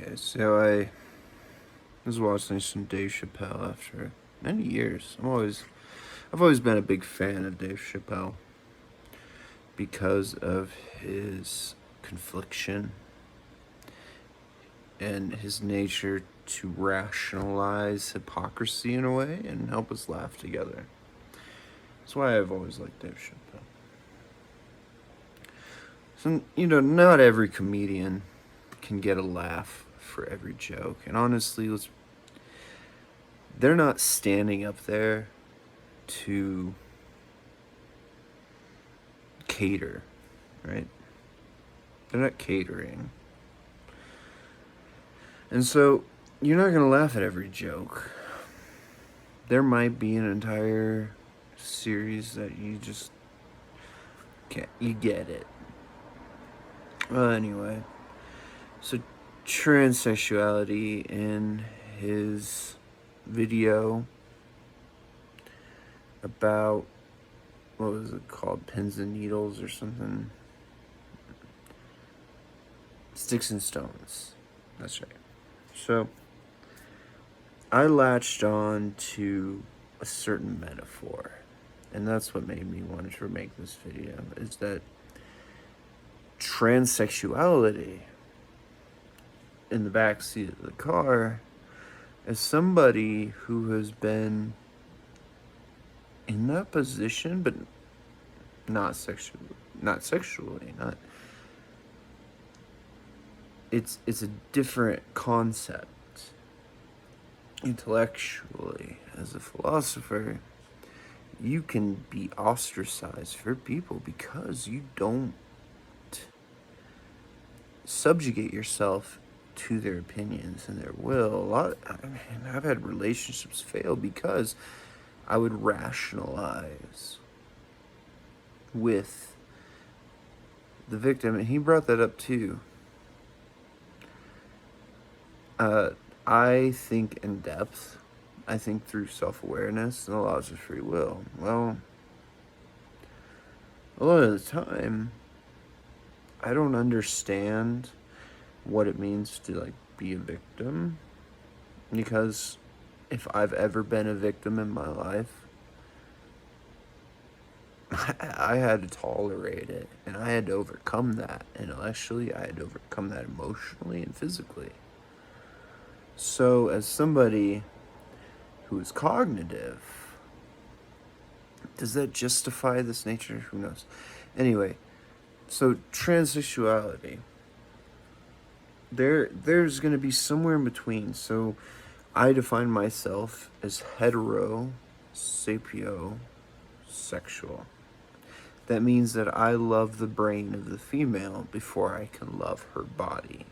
Okay, so I was watching some Dave Chappelle after many years. I've always been a big fan of Dave Chappelle because of his confliction and his nature to rationalize hypocrisy in a way and help us laugh together. That's why I've always liked Dave Chappelle. So, not every comedian can get a laugh for every joke. And honestly, they're not standing up there to cater, right? They're not catering. And so you're not going to laugh at every joke. There might be an entire series that you just can't, you get it. Well, anyway, so transsexuality in his video about, what was it called? Pins and Needles or something? Sticks and Stones. That's right. So, I latched on to a certain metaphor, and that's what made me want to make this video, is that transsexuality in the backseat of the car, as somebody who has been in that position, but not sexually, it's a different concept. Intellectually, as a philosopher, you can be ostracized for people because you don't subjugate yourself to their opinions and their will. I've had relationships fail because I would rationalize with the victim, and he brought that up too. I think in depth. I think through self-awareness and the laws of free will. Well, a lot of the time, I don't understand what it means to be a victim, because if I've ever been a victim in my life, I had to tolerate it, and I had to overcome that intellectually. I had to overcome that emotionally and physically. So as somebody who is cognitive, does that justify this nature? Who knows? Anyway, so transsexuality, there's going to be somewhere in between. So I define myself as heterosexual. That means that I love the brain of the female before I can love her body.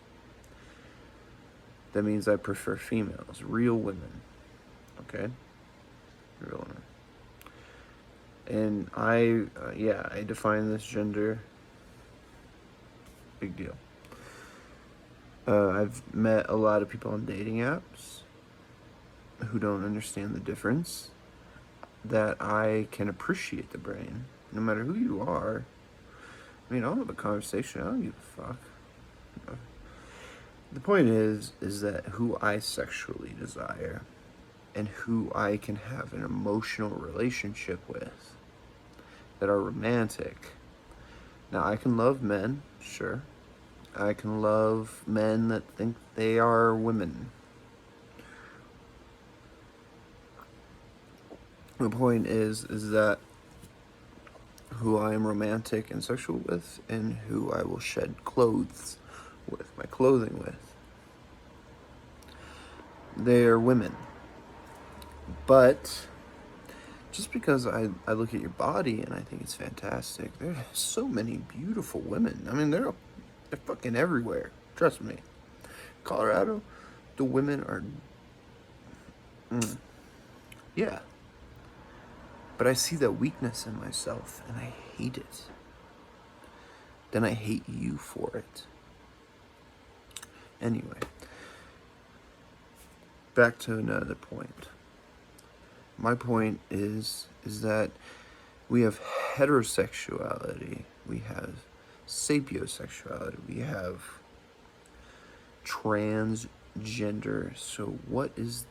That means I prefer females, real women. Okay? Real women. And I define this gender. Big deal. I've met a lot of people on dating apps who don't understand the difference. That I can appreciate the brain, no matter who you are. I mean, I'll have a conversation. I don't give a fuck. The point is that who I sexually desire and who I can have an emotional relationship with that are romantic. Now, I can love men, sure. I can love men that think they are women. The point is that who I am romantic and sexual with, and who I will shed clothes with, my clothing with, they are women. But just because I look at your body and I think it's fantastic, there's so many beautiful women. I mean, they're fucking everywhere. Trust me. Colorado, the women are... yeah. But I see that weakness in myself, and I hate it. Then I hate you for it. Anyway. Back to another point. My point is that we have heterosexuality, we have sapiosexuality, we have transgender. So what's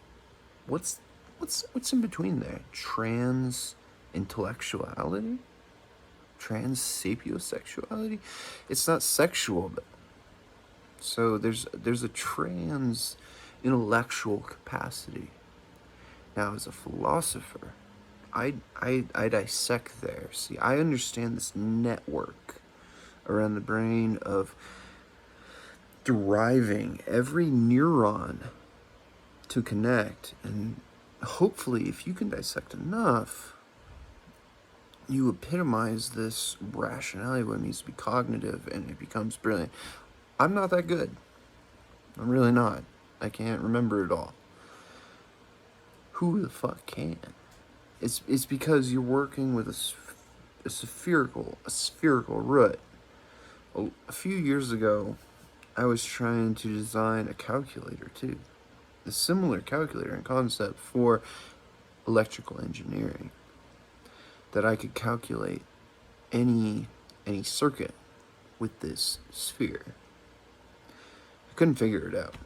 what's in between there? Trans intellectuality? Trans sapiosexuality? It's not sexual though. So there's a trans intellectual capacity. Now as a philosopher, I dissect there. See, I understand this network around the brain of deriving every neuron to connect, and hopefully if you can dissect enough, you epitomize this rationality when it needs to be cognitive and it becomes brilliant. I'm not that good. I'm really not. I can't remember it all. Who the fuck can? It's because you're working with a spherical root. A few years ago, I was trying to design a calculator too. A similar calculator and concept for electrical engineering. That I could calculate any circuit with this sphere. I couldn't figure it out.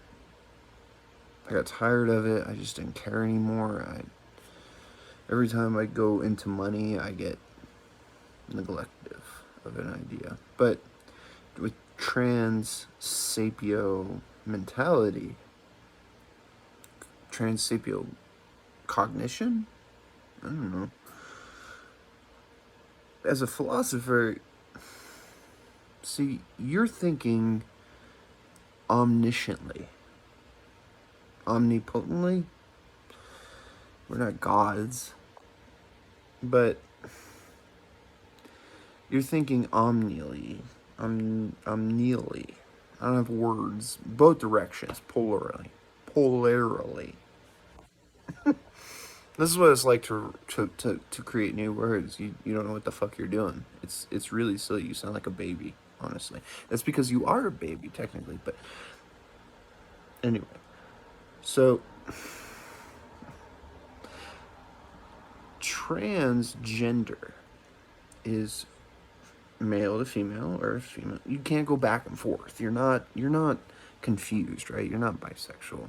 I got tired of it. I just didn't care anymore. Every time I go into money, I get neglective of an idea. But with trans sapio mentality, trans sapio cognition, I don't know. As a philosopher, see, you're thinking omnisciently, omnipotently. We're not gods, but you're thinking omnially, omnially. I don't have words. Both directions, polarly. This is what it's like to create new words. You don't know what the fuck you're doing. It's really silly. You sound like a baby, honestly. That's because you are a baby, technically. But anyway, so transgender is male to female or female. You can't go back and forth. You're not confused, right? You're not bisexual.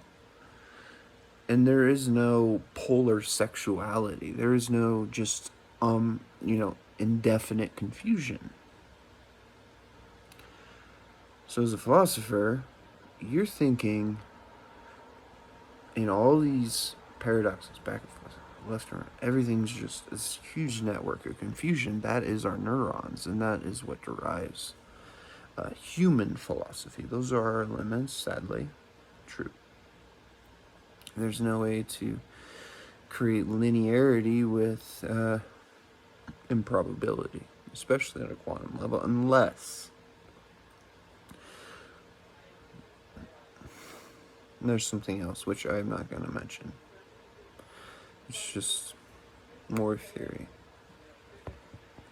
And there is no polar sexuality. There is no just indefinite confusion. So as a philosopher, you're thinking in all these paradoxes, back and forth, left and right. Everything's just this huge network of confusion. That is our neurons, and that is what derives human philosophy. Those are our limits, sadly. True. There's no way to create linearity with improbability, especially at a quantum level, unless there's something else, which I'm not going to mention. It's just more theory.